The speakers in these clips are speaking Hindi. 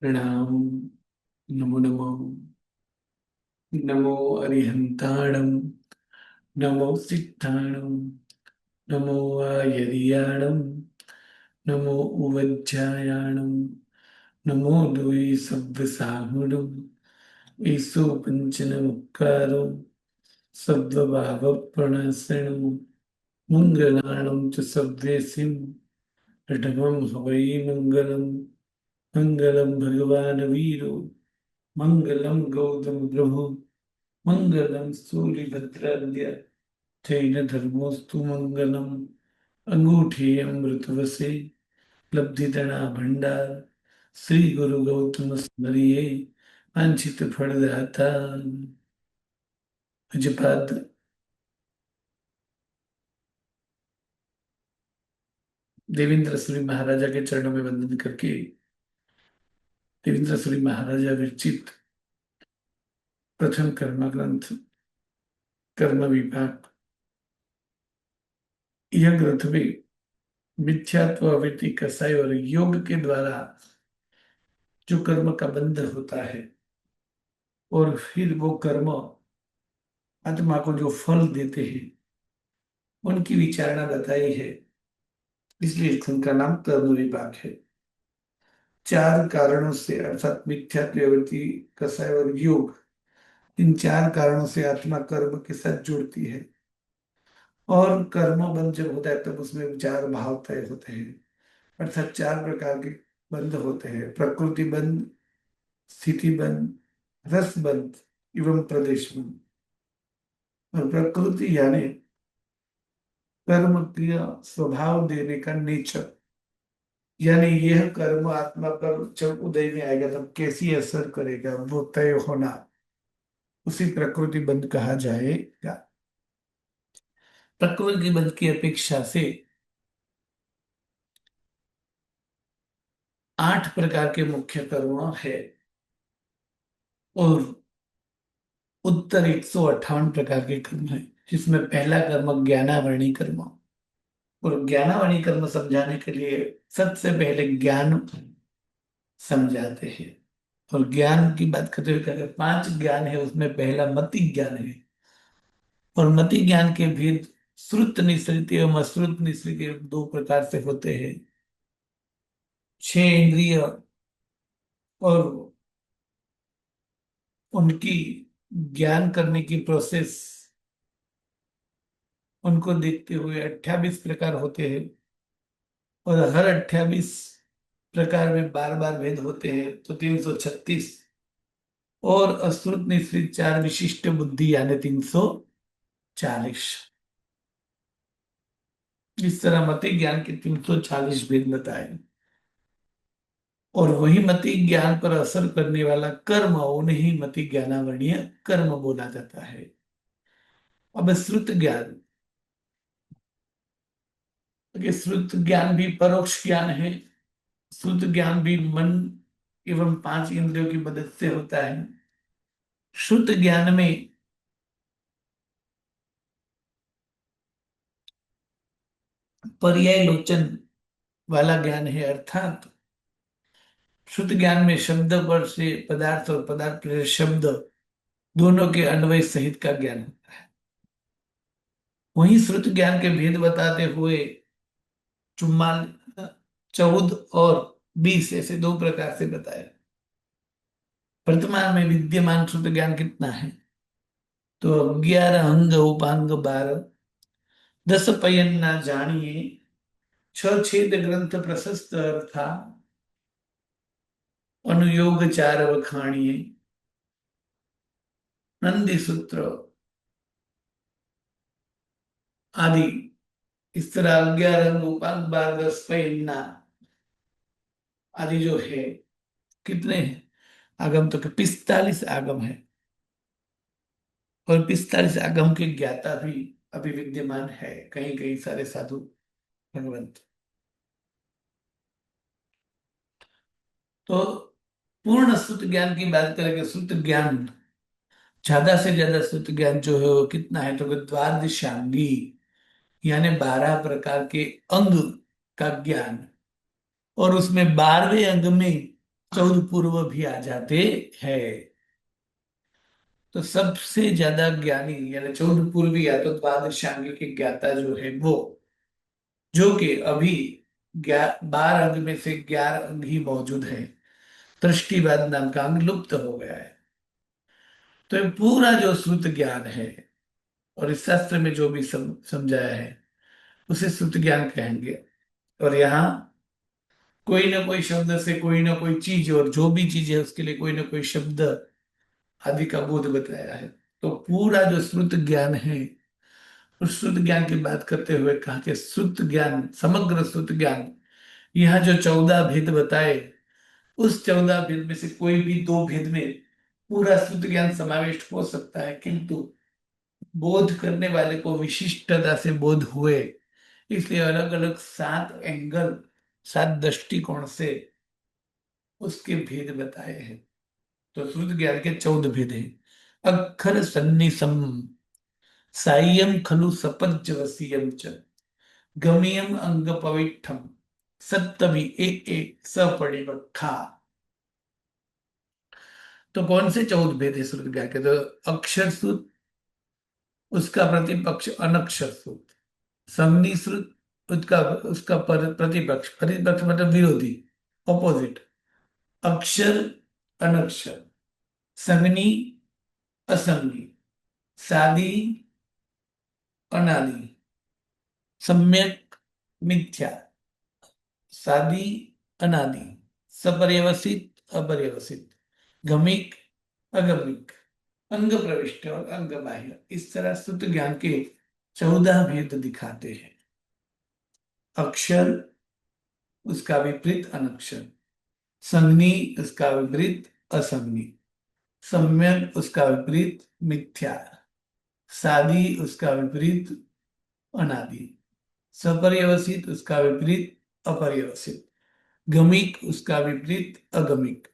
प्रणाम। नमो नमो। नमो अरिहंताणम। नमो सिद्धाणम। नमो आयरियाणम। नमो उवज्जायाणम। नमो द्वै सव्यसाहुणम। ईसो पंचन मुक्कारो सद्भावप्रणसणम। मंगलाणं च सव्येसिं। घटमं हवै मंगलम। मंगलम भगवान वीरो। मंगलम गौतम प्रभु। मंगलम सूर्यभद्राद्य। जैन धर्मोस्तु मंगलम। अंगूठे अमृतवसे। लब्धितणा भंडार। श्री गुरु गौतम स्मरिये। वांछित फलदाता। पूज्यपाद देवेंद्र सूरी महाराजा के चरणों में वंदन करके देवेंद्र सूरी महाराजा विरचित प्रथम कर्म ग्रंथ कर्म विभाग, यह ग्रंथ में मिथ्यात्व, अवैतनिक कसाई और योग के द्वारा जो कर्म का बंध होता है और फिर वो कर्म आत्मा को जो फल देते हैं उनकी विचारणा बताई है। इसलिए इस ग्रंथ का नाम कर्म विभाग है। चार कारणों से अर्थात मिथ्या, प्रवृत्ति, कसाय और योग, इन चार कारणों से आत्मा कर्म के साथ जुड़ती है। और कर्म बंध जब होता है तब उसमें चार भाव तय होते हैं। अर्थात चार प्रकार के बंध होते हैं: प्रकृति बंध, स्थिति बंध, रस बंध एवं प्रदेश बंध। और प्रकृति यानी कर्म का स्वभाव देने का नेचर, यानी यह कर्म आत्मा पर जब उदय में आएगा तब कैसी असर करेगा वो तय होना, उसी प्रकृति बंध कहा जाएगा। प्रकृति बंध की अपेक्षा से 8 प्रकार के मुख्य कर्म है और उत्तर 158 प्रकार के कर्म है, जिसमें पहला कर्म ज्ञानावरणी कर्म। और ज्ञानावरणी कर्म समझाने के लिए सबसे पहले ज्ञान समझाते हैं। और ज्ञान की बात करते हुए कहते हैं 5 ज्ञान है, उसमें पहला मति ज्ञान है। और मति ज्ञान के भेद श्रुत निश्रित एवं अश्रुत निश्रित एवं 2 प्रकार से होते हैं। 6 इंद्रिय और उनकी ज्ञान करने की प्रोसेस, उनको देखते हुए 28 प्रकार होते हैं। और हर 28 प्रकार में बार बार भेद होते हैं तो 336। और अश्रुत निश्रित 4 विशिष्ट बुद्धि यानी 340। इस तरह मति ज्ञान के 340 भेद बताए। और वही मति ज्ञान पर असर करने वाला कर्म, उन्हें मति ज्ञानावरणीय कर्म बोला जाता है। अब श्रुत ज्ञान, ये श्रुत ज्ञान भी परोक्ष ज्ञान है। श्रुत ज्ञान भी मन एवं 5 इंद्रियों की मदद से होता है। श्रुत ज्ञान में पर्याय लोचन वाला ज्ञान है, अर्थात शुद्ध ज्ञान में शब्द पर से पदार्थ और पदार्थ पर से शब्द दोनों के अन्वय सहित का ज्ञान होता है। वहीं श्रुत ज्ञान के भेद बताते हुए चुम्माल 14 और 20 ऐसे 2 प्रकार से बताया। वर्तमान में विद्यमान श्रुत ज्ञान कितना है? तो 11 अंग उपांग 12, 10 पयन ना जानिए, 6 छेद ग्रंथ प्रशस्त था, अनुयोग 4 बखानिए, नंदी सूत्र आदि। इस तरह 11 अंग उपांग 12, 10 पयन्ना आदि जो है, कितने हैं? आगम तो 45 आगम है। और 45 आगम के ज्ञाता भी अभी विद्यमान है, कहीं कहीं सारे साधु भगवंत। तो पूर्ण श्रुत ज्ञान की बात करेंगे। श्रुत ज्ञान, ज्यादा से ज्यादा श्रुत ज्ञान जो है वो कितना है? तो द्वादशांगी यानी 12 प्रकार के अंग का ज्ञान। और उसमें 12वें अंग में चौद पूर्व भी आ जाते हैं। तो सबसे ज्यादा ज्ञानी यानी चौद पूर्वी या तो द्वादशांगी के ज्ञाता जो है वो, जो कि अभी 12 अंग में से 11 अंग ही मौजूद है। दृष्टिवाद नाम का अंग लुप्त हो गया है। तो ये पूरा जो श्रुत ज्ञान है और इस शास्त्र में जो भी समझाया है उसे श्रुत ज्ञान कहेंगे। और यहाँ कोई ना कोई शब्द से कोई ना कोई चीज, और जो भी चीज है उसके लिए कोई ना कोई शब्द आदि का बोध बताया है। तो पूरा जो श्रुत ज्ञान है, उस श्रुत ज्ञान की बात करते हुए कहा कि श्रुत ज्ञान, समग्र श्रुत ज्ञान, यहाँ जो 14 भेद बताए, उस 14 भेद में से कोई भी 2 भेद में पूरा श्रुत ज्ञान समाविष्ट हो सकता है, किंतु बोध करने वाले को विशिष्टता से बोध हुए, इसलिए अलग अलग 7 एंगल, 7 दृष्टिकोण से उसके भेद बताए हैं। तो श्रुत ज्ञान के 14 भेद हैं। अक्षर सन्निसम सायं खलु सपज्जवसीयं च गमयम अंग पवित्रम सत्तवि एक एक सपरिवक्षा। तो कौन से 14 भेद है श्रुत ज्ञान के? तो अक्षर श्रुत, उसका प्रतिपक्ष अनक्षर श्रुत, संज्ञी श्रुत, उसका उसका प्रतिपक्ष, प्रतिपक्ष मतलब विरोधी, ऑपोजिट, अक्षर अनक्षर, संज्ञी असंज्ञी, सादी अनादि, सम्यक मिथ्या, सादी अनादि, सपर्यवसित अपर्यवसित, गमिक अगमिक, अंग प्रविष्ट और अंग बाह्य। इस तरह श्रुत ज्ञान के 14 भेद दिखाते हैं। अक्षर, उसका विपरीत अनक्षर, संज्ञी उसका विपरीत असंज्ञी, सम्यक उसका विपरीत मिथ्या, सादी उसका विपरीत अनादि, सपर्यवसित उसका विपरीत अपर्यवसित, गमिक उसका विपरीत अगमिक,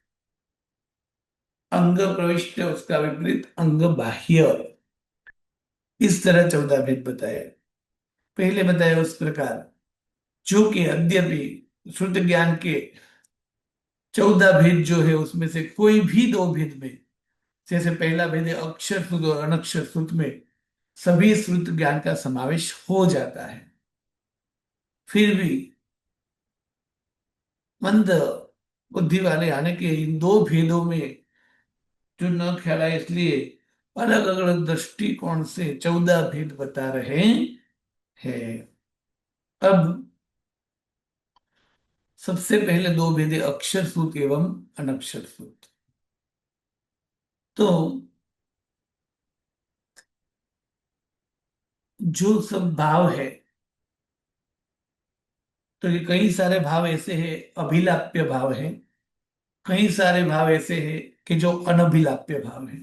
अंग प्रविष्ट उसका विपरीत अंग बाह्य। इस तरह 14 भेद बताए। पहले बताया उस प्रकार, जो कि यद्यपि शुद्ध ज्ञान के 14 भेद जो है उसमें से कोई भी 2 भेद में, जैसे पहला भेद है अक्षर श्रुत और अनक्षर श्रुत में सभी श्रुत ज्ञान का समावेश हो जाता है, फिर भी मंद बुद्धि वाले आने के इन 2 भेदों में जो न ख्याल है, इसलिए अलग अलग दृष्टिकोण से 14 भेद बता रहे हैं। अब सबसे पहले 2 भेद है अक्षर सूत एवं अनक्षर सूत। तो जो सब भाव है, तो ये कई सारे भाव ऐसे हैं अभिलाप्य भाव है, कई सारे भाव ऐसे हैं कि जो अनभिलाप्य भाव है।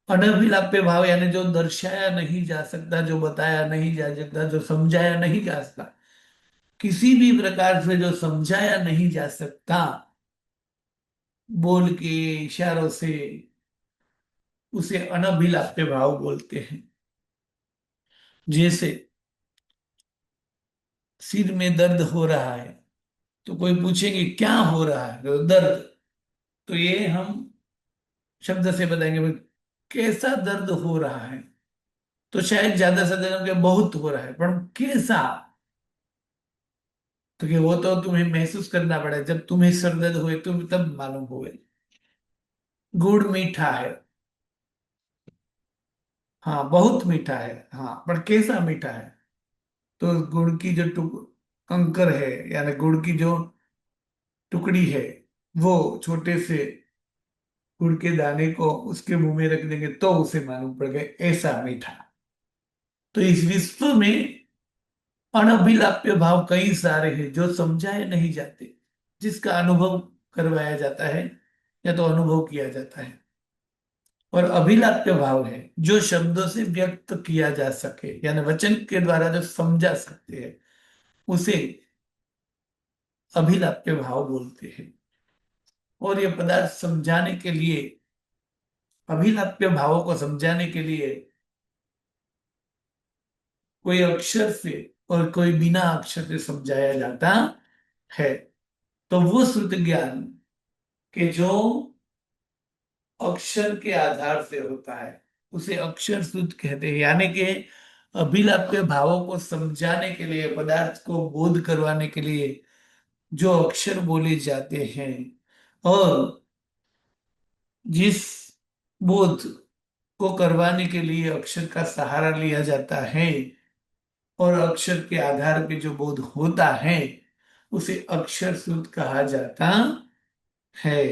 अनभिलाप्य भाव यानी जो दर्शाया नहीं जा सकता, जो बताया नहीं जा सकता, जो समझाया नहीं जा सकता, किसी भी प्रकार से जो समझाया नहीं जा सकता, बोल के इशारों से, उसे अनभिलाप्य भाव बोलते हैं। जैसे सिर में दर्द हो रहा है, तो कोई पूछेंगे क्या हो रहा है, तो दर्द। तो ये हम शब्द से बताएंगे भाई कैसा दर्द हो रहा है, तो शायद ज्यादा से ज्यादा कि बहुत हो रहा है, पर कैसा, तो कि वो तो तुम्हें महसूस करना पड़ेगा, जब तुम्हें सर दर्द हुए तुम तब मालूम हुए। गुड़ मीठा है, हाँ बहुत मीठा है, हाँ पर कैसा मीठा है, तो गुड़ की जो कंकर है यानी गुड़ की जो टुकड़ी है, वो छोटे से गुड़ के दाने को उसके मुंह में रख देंगे तो उसे मालूम पड़ गया ऐसा मीठा। तो इस विश्व में अनभिलाप्य भाव कई सारे हैं जो समझाए नहीं जाते, जिसका अनुभव करवाया जाता है या तो अनुभव किया जाता है। और अभिलाप्य भाव है जो शब्दों से व्यक्त किया जा सके यानी वचन के द्वारा जो समझा सकते हैं, उसे अभिलाप्य भाव बोलते हैं। और ये पदार्थ समझाने के लिए, अभिलाप्य भावों को समझाने के लिए कोई अक्षर से और कोई बिना अक्षर से समझाया जाता है। तो वो श्रुत ज्ञान कि जो अक्षर के आधार से होता है उसे अक्षर सूत्र कहते हैं। यानी कि अभिलाप के भावों को समझाने के लिए, पदार्थ को बोध करवाने के लिए जो अक्षर बोले जाते हैं, और जिस बोध को करवाने के लिए अक्षर का सहारा लिया जाता है, और अक्षर के आधार पे जो बोध होता है उसे अक्षर सूत्र कहा जाता है।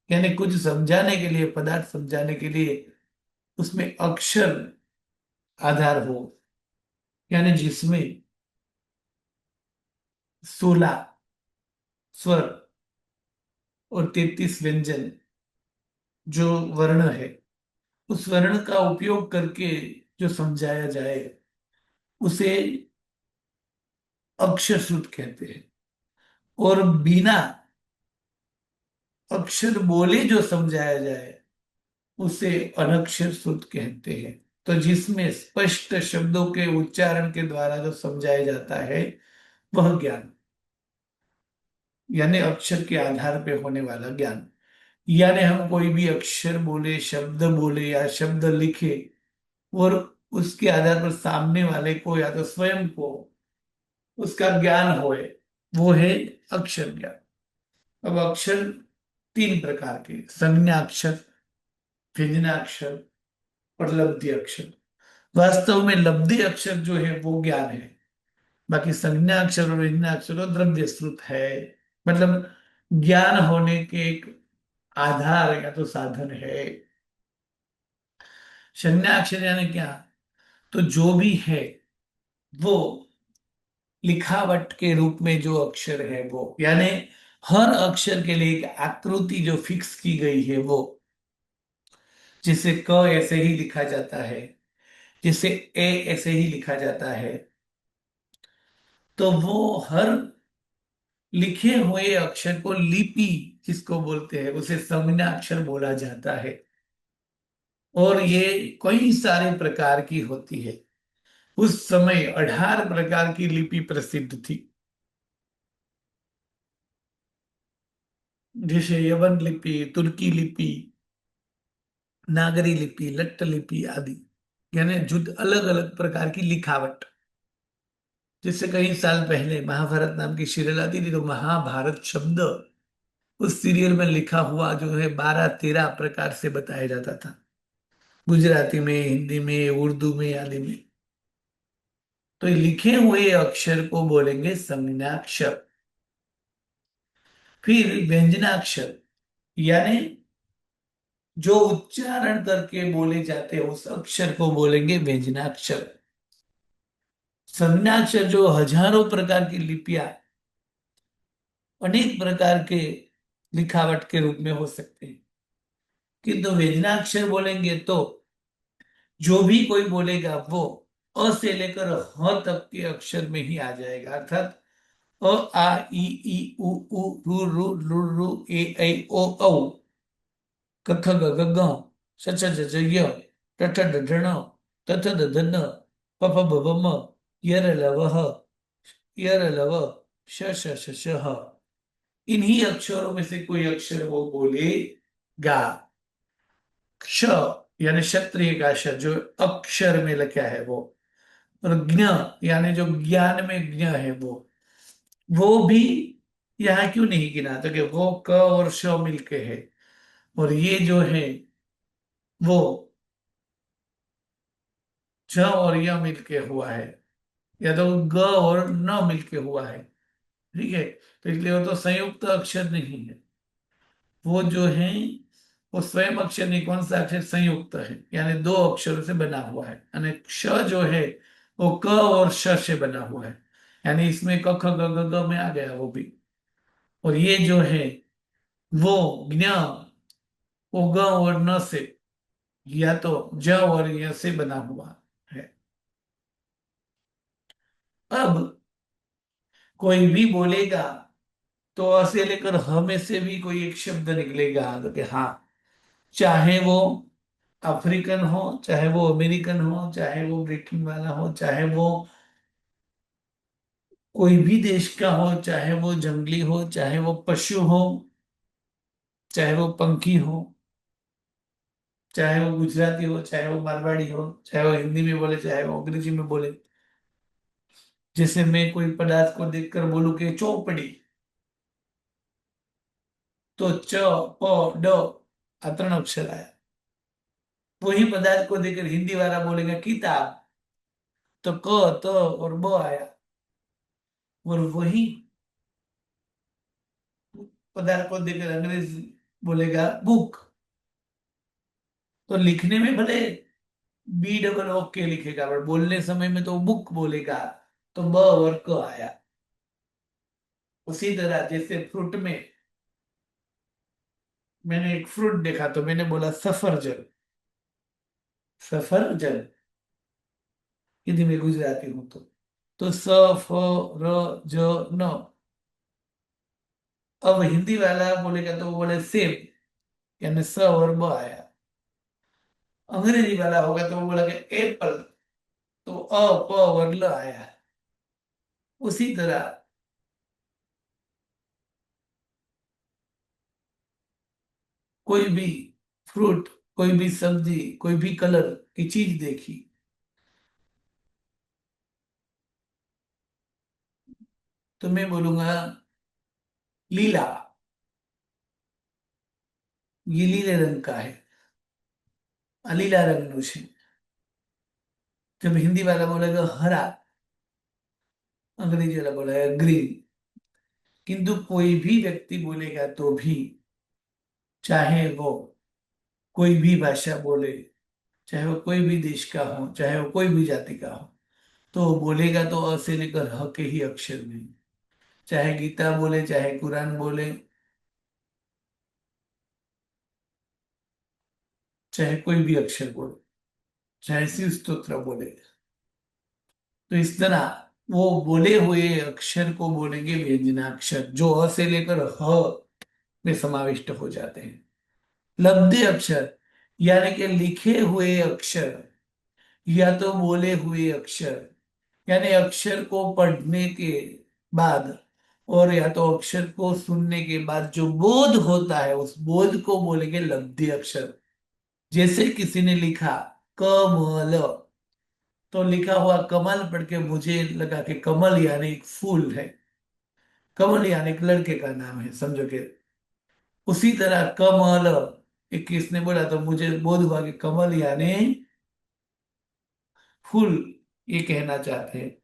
यानी कुछ समझाने के लिए, पदार्थ समझाने के लिए उसमें अक्षर आधार हो, यानी जिसमें 16 स्वर और 33 व्यंजन जो वर्ण है, उस वर्ण का उपयोग करके जो समझाया जाए उसे अक्षर सूत्र कहते हैं। और बिना अक्षर बोले जो समझाया जाए उसे अनक्षर सूत्र कहते हैं। तो जिसमें स्पष्ट शब्दों के उच्चारण के द्वारा जो समझाया जाता है वह ज्ञान, यानी अक्षर के आधार पे होने वाला ज्ञान। यानी हम कोई भी अक्षर बोले, शब्द बोले या शब्द लिखे, और उसके आधार पर सामने वाले को या तो स्वयं को उसका ज्ञान होए, वो है अक्षर ज्ञान। अब अक्षर तीन प्रकार के: संज्ञाक्षर, व्यंजनाक्षर और लब्धि अक्षर। वास्तव में लब्धि अक्षर जो है वो ज्ञान है, बाकी संज्ञा अक्षर और व्यंजना अक्षर और द्रव्य श्रुत है, मतलब ज्ञान होने के एक आधार या तो साधन है। संज्ञा अक्षर यानी क्या? तो जो भी है वो लिखावट के रूप में जो अक्षर है वो, यानी हर अक्षर के लिए एक आकृति जो फिक्स की गई है वो, जिसे क ऐसे ही लिखा जाता है, जिसे ए ऐसे ही लिखा जाता है, तो वो हर लिखे हुए अक्षर को लिपि जिसको बोलते हैं उसे संज्ञा अक्षर बोला जाता है। और ये कई सारे प्रकार की होती है। उस समय 18 प्रकार की लिपि प्रसिद्ध थी, जैसे यवन लिपि, तुर्की लिपि, नागरी लिपि, लट्ट लिपि आदि। यानी जुद अलग अलग प्रकार की लिखावट। जैसे कई साल पहले महाभारत नाम की सीरियल आती थी, तो महाभारत शब्द उस सीरियल में लिखा हुआ जो है 12-13 प्रकार से बताया जाता था, गुजराती में, हिंदी में, उर्दू में आदि में। तो ये लिखे हुए अक्षर को बोलेंगे संज्ञाक्षर। फिर व्यंजनाक्षर, यानी जो उच्चारण करके बोले जाते हैं उस अक्षर को बोलेंगे व्यंजनाक्षर। संज्ञाक्षर जो हजारों प्रकार की लिपियां, अनेक प्रकार के लिखावट के रूप में हो सकते हैं, किंतु व्यंजनाक्षर बोलेंगे तो जो भी कोई बोलेगा वो अ से लेकर ह तक के अक्षर में ही आ जाएगा। अर्थात अ आ इ ई उ ऊ रू रू लू रू ए ऐ ओ औ, क ख ग घ ङ, च छ ज झ य, ट ठ ड ढ ण, त थ द ध न, प फ ब भ म, य र ल व ह, य र ल व, श श श श ह। इन्हीं अक्षरों में से कोई अक्षर वो बोलेगा। क्ष, यानी क्षत्रिय का श जो अक्षर में लिखा है वो, और ज्ञ यानी जो ज्ञान में ज्ञ है वो भी यहाँ क्यों नहीं गिना? तो कि वो क और श मिलके है, और ये जो है वो ज और य मिलके हुआ है, या तो ग और न मिलके हुआ है। ठीक है, तो इसलिए वो तो संयुक्त अक्षर नहीं है। वो जो है वो स्वयं अक्षर नहीं, कौन सा अक्षर? संयुक्त है, यानी दो अक्षरों से बना हुआ है। यानी क्ष जो है वो क और श से बना हुआ है, यानी इसमें क ख ग घ ग में आ गया वो भी। और ये जो है वो ज्ञ, वो ग और न से, या तो ज और य से बना हुआ है। अब कोई भी बोलेगा तो अ से लेकर ह में से भी कोई एक शब्द निकलेगा, तो कि हाँ, चाहे वो अफ्रीकन हो, चाहे वो अमेरिकन हो, चाहे वो ब्रिटेन वाला हो, चाहे वो कोई भी देश का हो, चाहे वो जंगली हो, चाहे वो पशु हो, चाहे वो पंखी हो, चाहे वो गुजराती हो, चाहे वो मारवाड़ी हो, चाहे वो हिंदी में बोले, चाहे वो अंग्रेजी में बोले। जैसे मैं कोई पदार्थ को देखकर बोलूं कि चौपड़ी, तो च, प, ड, आ 3 अक्षर आया। वही पदार्थ को देखकर हिंदी वाला बोलेगा किताब, तो क, त और ब आया। और वही पदार्थ को देखकर अंग्रेज बोलेगा बुक, तो लिखने में भले BOOK लिखेगा, पर बोलने समय में तो बुक बोलेगा, तो ब और क आया। उसी तरह जैसे फ्रूट में, मैंने एक फ्रूट देखा तो मैंने बोला सफरजन। सफरजन, हिंदी में गुजराती हूं तो स, फ, र, ज, न। अब हिंदी वाला बोलेगा तो वो बोले सेब, यानी स और ब आया। अंग्रेजी वाला होगा तो वो बोलेगा एप्पल, तो अ, प और ल आया। उसी तरह कोई भी फ्रूट, कोई भी सब्जी, कोई भी कलर की चीज देखी, तो मैं बोलूंगा लीला, ये लीले रंग का है, अलीला रंगનું છે। जब हिंदी वाला बोलेगा हरा, अंग्रेजी वाला बोलेगा ग्रीन। किंतु कोई भी व्यक्ति बोलेगा तो भी, चाहे वो कोई भी भाषा बोले, चाहे वो कोई भी देश का हो, चाहे वो कोई भी जाति का हो, तो वो बोलेगा तो अ से लेकर ह के ही अक्षर में। चाहे गीता बोले, चाहे कुरान बोले, चाहे कोई भी अक्षर बोले, चाहे शिव स्तोत्र बोले, तो इस तरह वो बोले हुए अक्षर को बोलेंगे व्यंजनाक्षर, जो अ से लेकर ह में समाविष्ट हो जाते हैं। लब्धे अक्षर, यानी कि लिखे हुए अक्षर, या तो बोले हुए अक्षर, यानी अक्षर को पढ़ने के बाद, और या तो अक्षर को सुनने के बाद जो बोध होता है, उस बोध को बोलेंगे लब्धि अक्षर। जैसे किसी ने लिखा कमल, तो लिखा हुआ कमल पढ़ के मुझे लगा कि कमल यानी एक फूल है, कमल यानी एक लड़के का नाम है, समझो कि। उसी तरह कमल, एक किसने बोला तो मुझे बोध हुआ कि कमल यानी फूल, ये कहना चाहते हैं।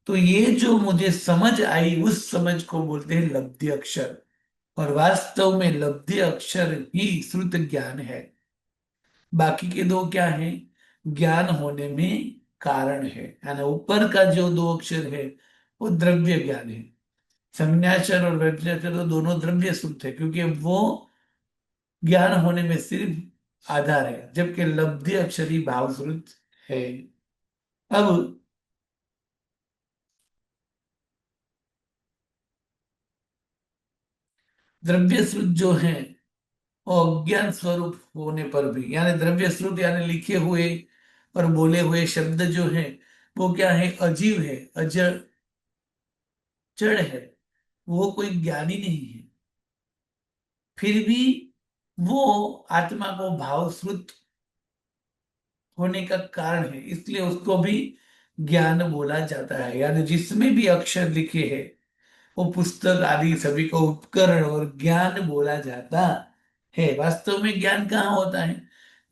तो ये जो मुझे समझ आई, उस समझ को बोलते हैं लब्धि अक्षर। और वास्तव में लब्धि अक्षर ही श्रुत ज्ञान है। बाकी के दो क्या है? ज्ञान होने में कारण है, यानी ऊपर का जो दो अक्षर है वो द्रव्य ज्ञान है। संज्ञाक्षर और व्यंजनाक्षर तो दोनों द्रव्य श्रुत है, क्योंकि वो ज्ञान होने में सिर्फ आधार है, जबकि लब्धि अक्षर ही भाव श्रुत है। अब द्रव्य श्रुत जो है, और अज्ञान स्वरूप होने पर भी, यानी द्रव्य श्रुत यानी लिखे हुए और बोले हुए शब्द जो है, वो क्या है? अजीव है, अजड़, जड़ है, वो कोई ज्ञानी नहीं है। फिर भी वो आत्मा को भाव श्रुत होने का कारण है, इसलिए उसको भी ज्ञान बोला जाता है। यानी जिसमें भी अक्षर लिखे हैं, वो पुस्तक आदि सभी को उपकरण और ज्ञान बोला जाता है। वास्तव में ज्ञान कहाँ होता है?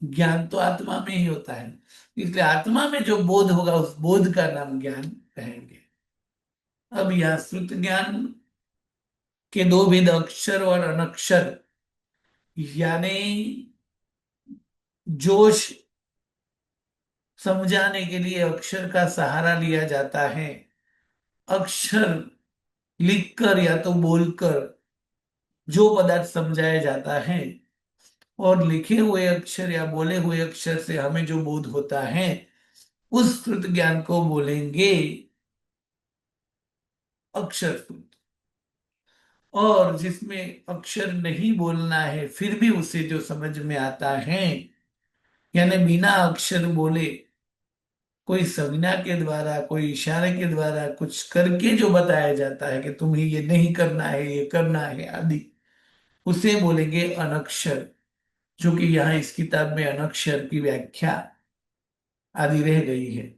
ज्ञान तो आत्मा में ही होता है। इसलिए आत्मा में जो बोध होगा, उस बोध का नाम ज्ञान कहेंगे। अब यह श्रुत ज्ञान के दो भेद, अक्षर और अनक्षर। यानी जोश समझाने के लिए अक्षर का सहारा लिया जाता है। अक्षर लिखकर या तो बोलकर जो पदार्थ समझाया जाता है, और लिखे हुए अक्षर या बोले हुए अक्षर से हमें जो बोध होता है, उस श्रुत ज्ञान को बोलेंगे अक्षर श्रुत। और जिसमें अक्षर नहीं बोलना है, फिर भी उसे जो समझ में आता है, यानी बिना अक्षर बोले, कोई संज्ञा के द्वारा, कोई इशारे के द्वारा कुछ करके जो बताया जाता है कि तुम्हें ये नहीं करना है, ये करना है आदि, उसे बोलेंगे अनक्षर, जो कि यहाँ इस किताब में अनक्षर की व्याख्या आदि रह गई है।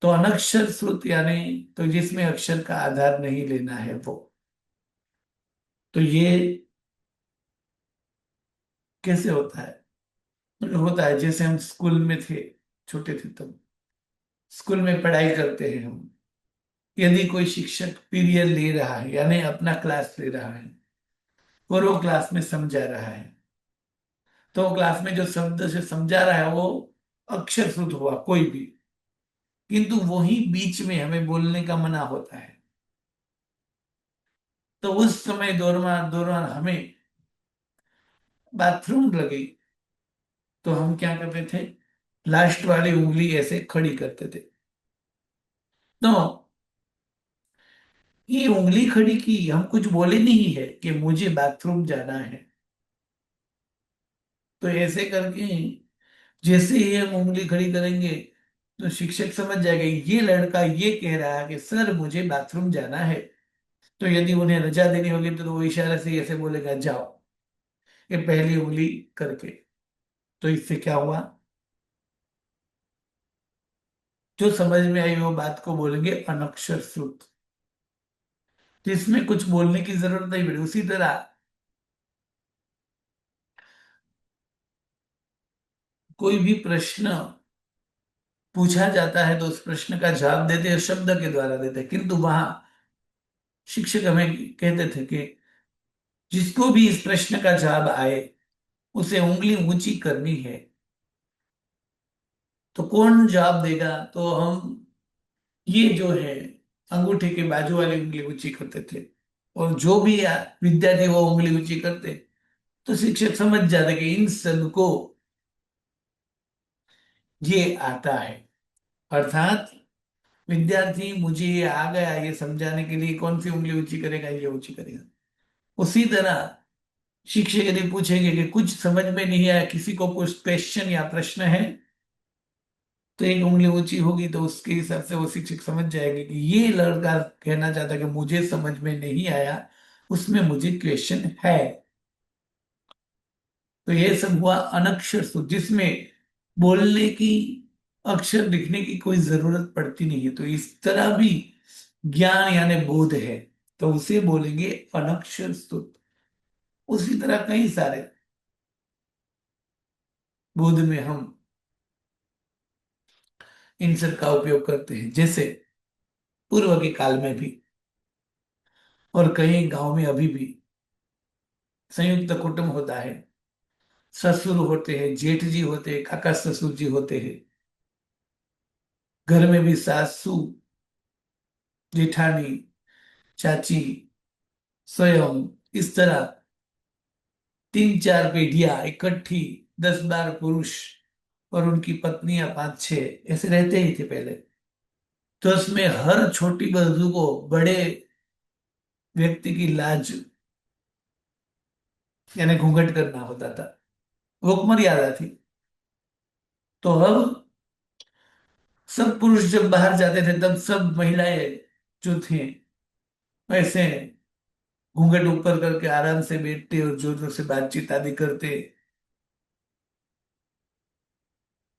तो अनक्षर श्रुत यानी तो जिसमें अक्षर का आधार नहीं लेना है वो। तो ये कैसे होता है? तो होता है जैसे हम स्कूल में थे, छोटे थे तब स्कूल में पढ़ाई करते हैं हम। यदि कोई शिक्षक पीरियड ले रहा है यानी अपना क्लास ले रहा है और वो क्लास में समझा रहा है, तो वो क्लास में जो शब्द से समझा रहा है वो अक्षर श्रुत हुआ कोई भी, किंतु वही बीच में हमें बोलने का मना होता है। तो उस समय दौरान दौरान हमें बाथरूम लगी, तो हम क्या करते थे, लास्ट वाली उंगली ऐसे खड़ी करते थे। तो ये उंगली खड़ी की, हम कुछ बोले नहीं है कि मुझे बाथरूम जाना है। तो ऐसे करके जैसे ही हम उंगली खड़ी करेंगे तो शिक्षक समझ जाएगा ये लड़का ये कह रहा है कि सर मुझे बाथरूम जाना है। तो यदि उन्हें रजा देनी होगी तो वो इशारे से ऐसे बोलेगा जाओ, ये पहली उंगली करके। तो इससे क्या हुआ, जो समझ में आई वो बात को बोलेंगे अनक्षर श्रुत, जिसमें कुछ बोलने की जरूरत नहीं पड़ी। उसी तरह कोई भी प्रश्न पूछा जाता है तो उस प्रश्न का जवाब देते हैं, शब्द के द्वारा देते हैं, किंतु वहां शिक्षक हमें कहते थे कि जिसको भी इस प्रश्न का जवाब आए उसे उंगली ऊंची करनी है। तो कौन जवाब देगा, तो हम ये जो है अंगूठे के बाजू वाली उंगली ऊंची करते थे, और जो भी विद्यार्थी वो उंगली ऊंची करते तो शिक्षक समझ जाते कि इन सबको ये आता है। अर्थात विद्यार्थी मुझे ये आ गया ये समझाने के लिए कौन सी उंगली ऊंची करेगा, ये ऊंची करेगा। उसी तरह शिक्षक यदि पूछेंगे कि कुछ समझ में नहीं आया, किसी को कुछ क्वेश्चन या प्रश्न है, तो एक उंगली ऊंची होगी तो उसके हिसाब से वो शिक्षक समझ जाएंगे कि ये लड़का कहना चाहता है कि मुझे समझ में नहीं आया, उसमें मुझे क्वेश्चन है। तो ये सब हुआ अनक्षर सूत्र, जिसमें बोलने की, अक्षर लिखने की कोई जरूरत पड़ती नहीं है। तो इस तरह भी ज्ञान यानी बोध है, तो उसे बोलेंगे अनक्षर सूत्र। उसी तरह कई सारे बोध में हम इन सब का उपयोग करते हैं, जैसे पूर्व के काल में भी और कई गांव में अभी भी संयुक्त कुटुंब होता है। ससुर होते हैं, जेठ जी होते हैं, काका ससुर जी होते हैं। घर में भी सासू, जेठानी, चाची, स्वयं, इस तरह तीन चार पीढ़ियां इकट्ठी, 10-12 पुरुष और उनकी पत्नियां 5-6 ऐसे रहते ही थे पहले। तो उसमें हर छोटी वस्तु को बड़े व्यक्ति की लाज यानी घूंघट करना होता था, वो मर्यादा थी। तो अब सब पुरुष जब बाहर जाते थे तब सब महिलाएं जो थी वैसे घूंघट ऊपर करके आराम से बैठते और जोर जोर से बातचीत आदि करते।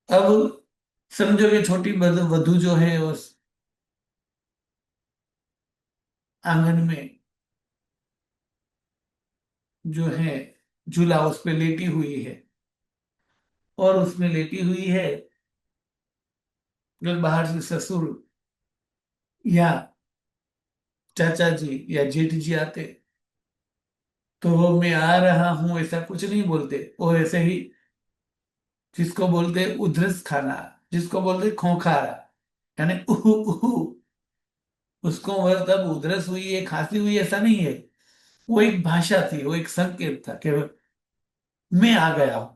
अब समझो कि छोटी वधु वधु जो है उस आंगन में जो है झूला उस पे लेटी हुई है, और उसमें लेटी हुई है जब बाहर से ससुर या चाचा जी या जेठ जी आते तो वो मैं आ रहा हूं ऐसा कुछ नहीं बोलते, वो ऐसे ही जिसको बोलते उधरस खाना, जिसको बोलते खोखारा यानी उहु उहु, उसको वह तब उधरस हुई है खांसी हुई ऐसा नहीं है। वो एक भाषा थी, वो एक संकेत था कि मैं आ गया हूं।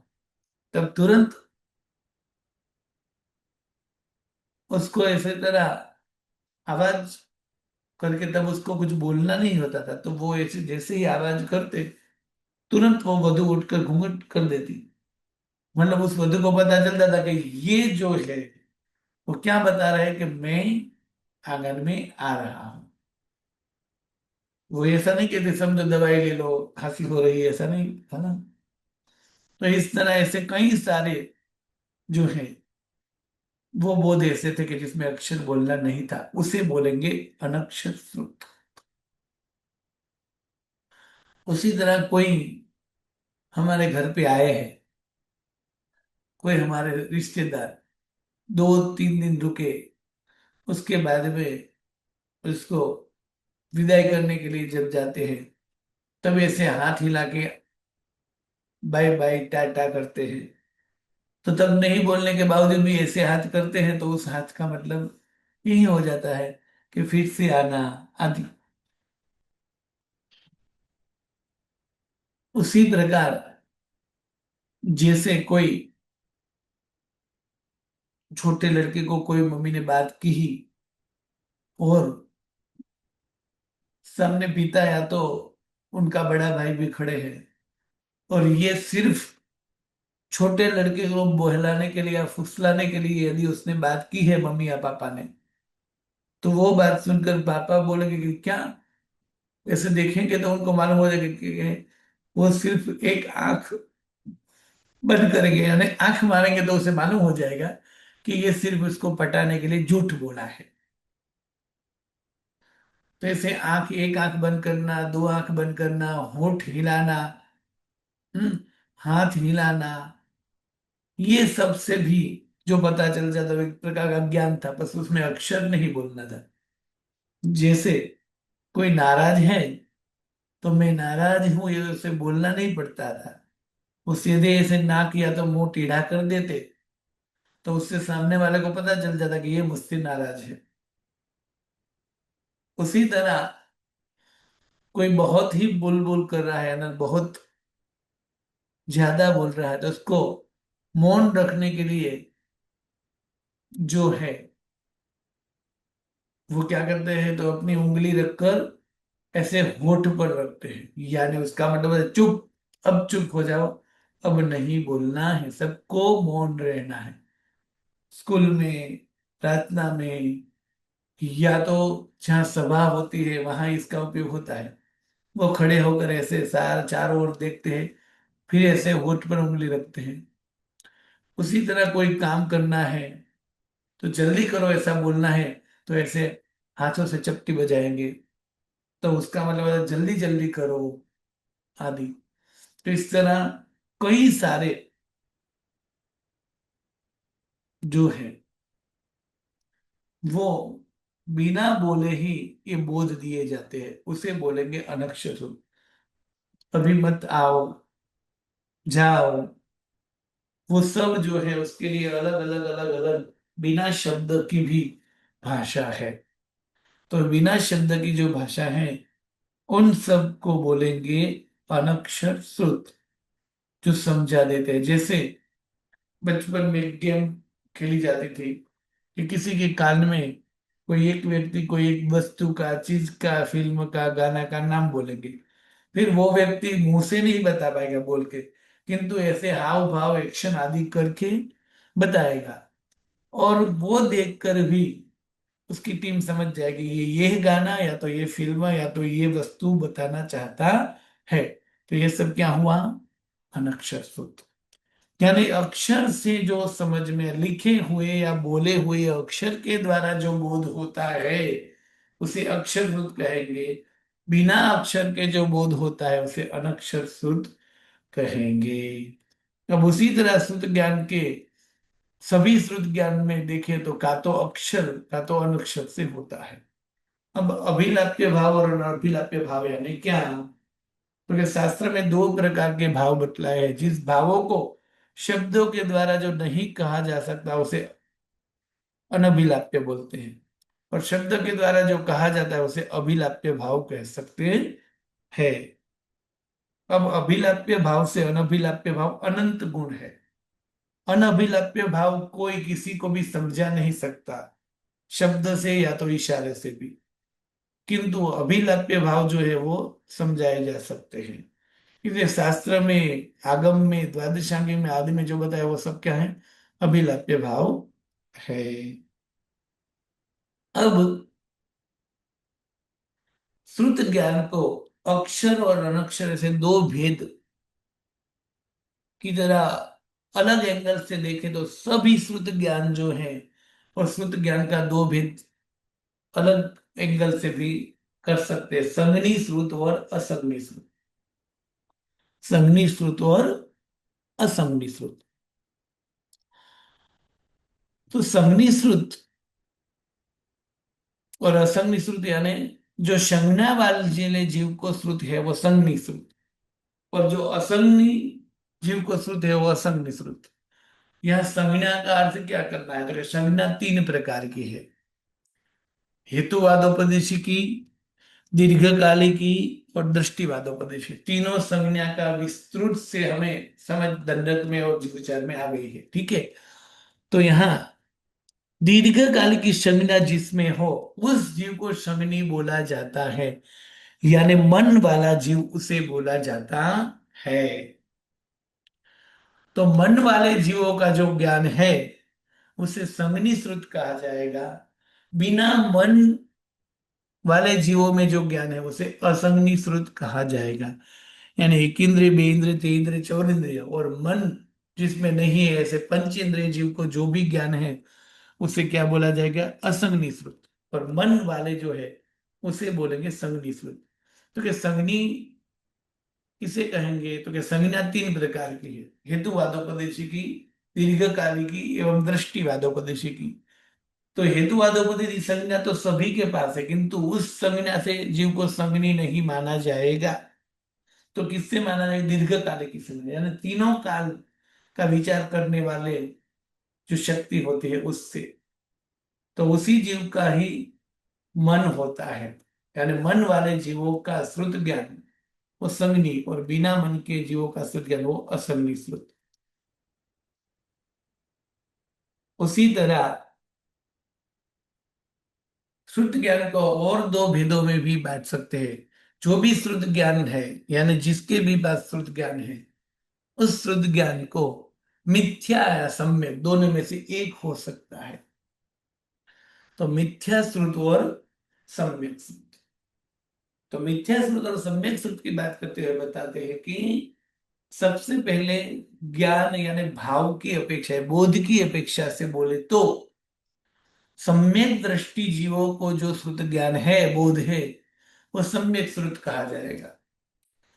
तब तुरंत उसको ऐसे तरह आवाज करके, तब उसको कुछ बोलना नहीं होता था, तो वो ऐसे जैसे ही आवाज करते तुरंत वो वधु उठकर घूंघट कर देती। मतलब उस वधु को पता चलता था कि ये जो है वो क्या बता रहा है कि मैं आंगन में आ रहा हूं। वो ऐसा नहीं कहते समझो दवाई ले लो, खांसी हो रही है, ऐसा नहीं है ना। तो इस तरह ऐसे कई सारे जो है वो बोध ऐसे थे कि जिसमें अक्षर बोलना नहीं था, उसे बोलेंगे अनक्षर श्रुत। उसी तरह कोई हमारे घर पे आए हैं, कोई हमारे रिश्तेदार, 2-3 दिन रुके, उसके बाद में उसको विदाई करने के लिए जब जाते हैं, तब ऐसे हाथ हिला के बाय बाय टाटा करते हैं। तो तब नहीं बोलने के बावजूद भी ऐसे हाथ करते हैं, तो उस हाथ का मतलब यही हो जाता है कि फिर से आना आदि। उसी प्रकार जैसे कोई छोटे लड़के को कोई मम्मी ने बात की ही, और सामने पिता या तो उनका बड़ा भाई भी खड़े हैं, और ये सिर्फ छोटे लड़के को बहलाने के लिए या फुसलाने के लिए यदि उसने बात की है मम्मी या पापा ने, तो वो बात सुनकर पापा बोलेंगे कि क्या, ऐसे देखेंगे तो उनको मालूम हो जाएगा कि वो सिर्फ एक आंख बंद करेंगे, यानी आंख मारेंगे तो उसे मालूम हो जाएगा कि ये सिर्फ उसको पटाने के लिए झूठ बोला है। तो ऐसे आंख, एक आंख बंद करना, दो आंख बंद करना, होठ हिलाना, हम्म, हाथ हिलाना, ये सब से भी जो पता चल जाता है एक प्रकार का ज्ञान था, बस उसमें अक्षर नहीं बोलना था। जैसे कोई नाराज है, तो मैं नाराज हूं ये उसे बोलना नहीं पड़ता था, वो सीधे ऐसे नाक या तो मुंह टेढ़ा कर देते, तो उससे सामने वाले को पता चल जाता कि ये मुझसे नाराज है। उसी तरह कोई बहुत ही बुलबुल कर रहा है ना, बहुत ज्यादा बोल रहा है, तो उसको मौन रखने के लिए जो है वो क्या करते हैं, तो अपनी उंगली रखकर ऐसे होठ पर रखते हैं, यानी उसका मतलब है चुप, अब चुप हो जाओ, अब नहीं बोलना है, सबको मौन रहना है। स्कूल में, प्रार्थना में, या तो जहाँ सभा होती है वहां इसका उपयोग होता है। वो खड़े होकर ऐसे सार चारों ओर देखते हैं, फिर ऐसे होठ पर उंगली रखते हैं। उसी तरह कोई काम करना है तो जल्दी करो ऐसा बोलना है, तो ऐसे हाथों से चपटी बजाएंगे, तो उसका मतलब है जल्दी जल्दी करो आदि। तो इस तरह कई सारे जो है वो बिना बोले ही ये बोध दिए जाते हैं, उसे बोलेंगे अनक्षर। अभी मत आओ, जाओ, वो सब जो है उसके लिए अलग अलग अलग अलग बिना शब्द की भी भाषा है। तो बिना शब्द की जो भाषा है उन सब को बोलेंगे अनक्षर श्रुत, जो समझा देते हैं। जैसे बचपन में एक गेम खेली जाती थी कि किसी के कान में कोई एक व्यक्ति कोई एक वस्तु का, चीज का, फिल्म का, गाना का नाम बोलेंगे, फिर वो व्यक्ति मुंह से नहीं बता पाएगा बोल के, किंतु ऐसे हाव भाव एक्शन आदि करके बताएगा। और वो देखकर भी उसकी टीम समझ जाएगी ये गाना या तो ये फिल्म या तो ये वस्तु बताना चाहता है। तो ये सब क्या हुआ, अनक्षर सूत्र। यानी अक्षर से जो समझ में लिखे हुए या बोले हुए अक्षर के द्वारा जो बोध होता है उसे अक्षर श्रुत कहेंगे। बिना अक्षर के जो बोध होता है उसे अनक्षर श्रुत कहेंगे। अब उसी तरह श्रुत ज्ञान के सभी श्रुत ज्ञान में देखें तो का तो अक्षर का तो अनक्षर से होता है। अब अभिलाप्य भाव और अनभिलाप्य भाव यानी क्या, क्योंकि शास्त्र में दो प्रकार के भाव बतलाए हैं। जिस भावों को शब्दों के द्वारा जो नहीं कहा जा सकता उसे अनभिलाप्य बोलते हैं, और शब्द के द्वारा जो कहा जाता है उसे अभिलाप्य भाव कह सकते हैं। अब अभिलाप्य भाव से अनभिलाप्य भाव अनंत गुण है। अनभिलाप्य भाव कोई किसी को भी समझा नहीं सकता, शब्द से या तो इशारे से भी, किंतु अभिलाप्य भाव जो है वो समझाए जा सकते हैं। इसलिए शास्त्र में, आगम में, द्वादशांगी में आदि में जो बताया वो सब क्या है, अभिलाप्य भाव है। अब श्रुत ज्ञान को अक्षर और अनक्षर से दो भेद की तरह अलग एंगल से देखें तो सभी श्रुत ज्ञान जो है और श्रुत ज्ञान का दो भेद अलग एंगल से भी कर सकते हैं, संगनी श्रुत और असंगनी श्रुत। संगनी श्रुत और असंगनी श्रुत। तो संगनी श्रुत और असंगनी श्रुत यानी जो संज्ञा वाले जीव को श्रुत है वो संगनी श्रुत, और जो असंगनी जीव को श्रुत है वो असंगनी श्रुत। यह संज्ञा का अर्थ क्या करना है, तो संज्ञा तीन प्रकार की है। हेतुवादोपदेशी की, दीर्घकालिकी और दृष्टिवादोपदेशी। तीनों संज्ञा का विस्तृत से हमें समझ दंडक में और विचार में आ गई है। ठीक है, तो यहाँ दीर्घकाल की संज्ञा जिसमें हो उस जीव को संज्ञी बोला जाता है, यानी मन वाला जीव उसे बोला जाता है। तो मन वाले जीवों का जो ज्ञान है उसे संज्ञी श्रुत कहा जाएगा। बिना मन वाले जीवों में जो ज्ञान है उसे असंज्ञी श्रुत कहा जाएगा। यानी एक इंद्रिय, बे इंद्रिय, ते इंद्रिय, चौर इंद्रिय और मन जिसमें नहीं है, ऐसे पंच इंद्रिय जीव को जो भी ज्ञान है उसे क्या बोला जाएगा, असंज्ञी श्रुत। और मन वाले जो है उसे बोलेंगे संज्ञी श्रुत। तो क्या संज्ञी किसे कहेंगे, तो क्या संज्ञा तीन प्रकार की है, हेतुवादोपदेशी की, दीर्घकालिकी एवं दृष्टिवादोपदेशी की। तो हेतुवादोपदेशी संज्ञा तो सभी के पास है, किंतु उस संज्ञा से जीव को संज्ञी नहीं माना जाएगा। तो किससे माना जाएगा, दीर्घकालिकी संज्ञा, यानी तीनों काल का विचार करने वाले जो शक्ति होती है उससे। तो उसी जीव का ही मन होता है, यानी मन वाले जीवों का श्रुत ज्ञान वो संज्ञी, और बिना मन के जीवों का श्रुत ज्ञान वो असंज्ञी श्रुत। उसी तरह श्रुत ज्ञान को और दो भेदों में भी बांट सकते हैं। जो भी श्रुत ज्ञान है, यानी जिसके भी पास श्रुत ज्ञान है, उस श्रुत ज्ञान को मिथ्या या सम्यक दोनों में से एक हो सकता है। तो मिथ्या श्रुत और सम्यक श्रुत। तो मिथ्या श्रुत और सम्यक श्रुत की बात करते हुए बताते हैं कि सबसे पहले ज्ञान यानी भाव की अपेक्षा, बोध की अपेक्षा से बोले तो सम्यक दृष्टि जीवों को जो श्रुत ज्ञान है, बोध है, वो सम्यक श्रुत कहा जाएगा।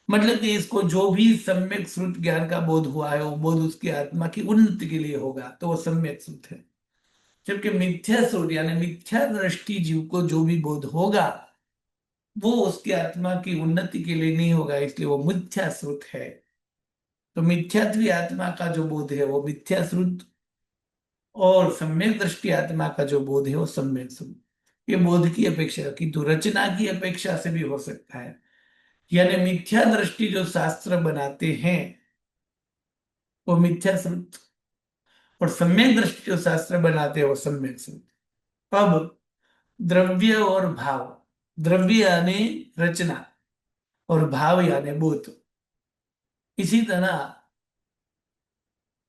मतलब कि इसको जो भी सम्यक श्रुत ज्ञान का बोध हुआ है वो बोध उसकी आत्मा की उन्नति के लिए होगा, तो वो सम्यक श्रुत है। जबकि मिथ्या श्रुत यानी मिथ्या दृष्टि जीव को जो भी बोध होगा वो उसकी आत्मा की उन्नति के लिए नहीं होगा, इसलिए वो मिथ्या श्रुत है। तो मिथ्यात्वी आत्मा का जो बोध है वो मिथ्या श्रुत, और सम्यक दृष्टि आत्मा का जो बोध है वो सम्यक श्रुत। ये बोध की अपेक्षा, किंतु रचना की अपेक्षा से भी हो सकता है। यानी मिथ्या दृष्टि जो शास्त्र बनाते हैं वो मिथ्या श्रुत, और सम्यक दृष्टि जो शास्त्र बनाते हैं वो सम्यक श्रुत। अब द्रव्य और भाव, द्रव्य यानी रचना और भाव यानी बोध। इसी तरह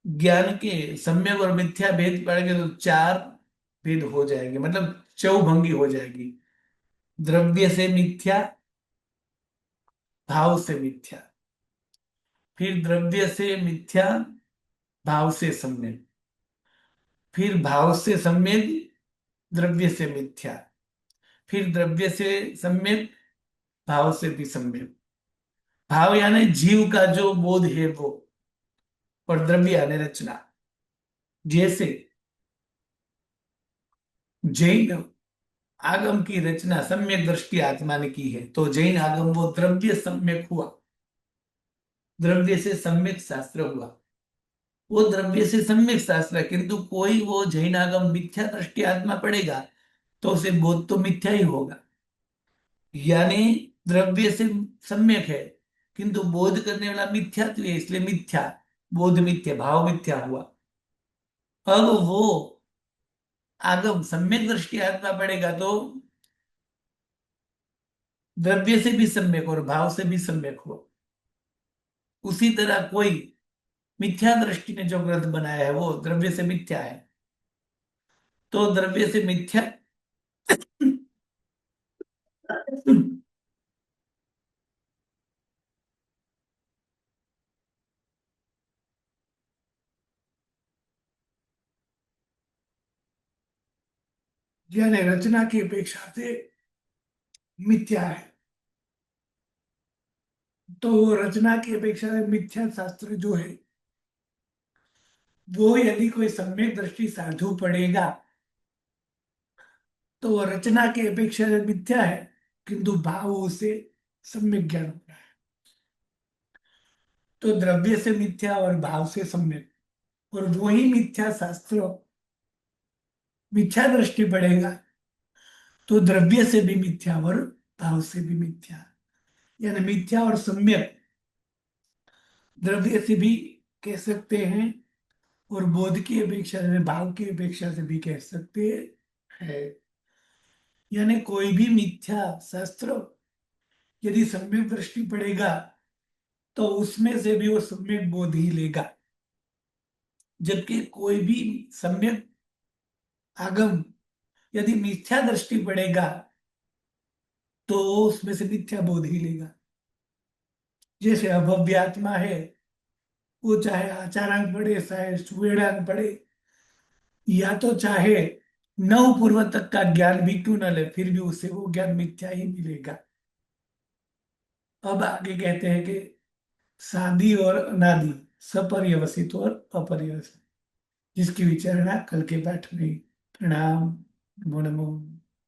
ज्ञान के सम्यक और मिथ्या भेद पड़ेंगे तो चार भेद हो जाएंगे, मतलब चौभंगी हो जाएगी। द्रव्य से मिथ्या, भाव से मिथ्या, फिर द्रव्य से मिथ्या, भाव से सम्यक, फिर भाव से सम्यक, द्रव्य से मिथ्या, फिर द्रव्य से सम्यक, भाव से भी सम्यक। भाव यानी जीव का जो बोध है वो, और द्रव्य यानी रचना। जैसे जैन आगम की रचना सम्यक दृष्टि आत्मा ने की है, तो जैन आगम वो द्रव्य सम्यक हुआ, द्रव्य से सम्यक शास्त्र हुआ। वो द्रव्य से सम्यक शास्त्र है, किंतु कोई वो जैन आगम मिथ्या दृष्टि आत्मा पड़ेगा तो उसे बोध तो मिथ्या ही होगा। यानी द्रव्य से सम्यक है किंतु बोध करने वाला मिथ्यात्व है, इसलिए मिथ्या, बोध मिथ्या, भाव मिथ्या हुआ। अब वो आगम सम्यक दृष्टि आत्मा पड़ेगा तो द्रव्य से भी सम्यक और भाव से भी सम्यक हो। उसी तरह कोई मिथ्या दृष्टि ने जो ग्रंथ बनाया है वो द्रव्य से मिथ्या है, तो द्रव्य से मिथ्या यानी रचना की अपेक्षा से मिथ्या है। तो रचना की अपेक्षा से मिथ्या शास्त्र जो है, वो यदि कोई सम्यक दृष्टि साधु पढ़ेगा तो वो रचना की अपेक्षा से मिथ्या है, किंतु भाव उसे सम्यक ज्ञान होता है। तो द्रव्य से मिथ्या और भाव से सम्यक, और वही मिथ्या शास्त्र मिथ्या दृष्टि पड़ेगा तो द्रव्य से भी मिथ्या और भाव से भी मिथ्या, यानी मिथ्या और सम्यक द्रव्य से भी कह सकते हैं, और बोध की अपेक्षा से भाव की अपेक्षा से भी कह सकते हैं। यानी कोई भी मिथ्या शास्त्र यदि सम्यक दृष्टि पड़ेगा तो उसमें से भी वो सम्यक बोध ही लेगा, जबकि कोई भी सम्यक आगम यदि मिथ्या दृष्टि पड़ेगा तो उसमें से मिथ्या बोध ही लेगा। जैसे अभव्यात्मा है, वो चाहे आचारांक पढ़े चाहे सुवेड़ांक पढ़े, या तो चाहे नव पूर्व तक का ज्ञान भी क्यों न ले, फिर भी उसे वो ज्ञान मिथ्या ही मिलेगा। अब आगे कहते हैं कि सादी और अनादि, सपर्यवसित और अपर्यवसित, जिसकी विचारणा कल के पाठ में। प्रणाम। नमो नमो।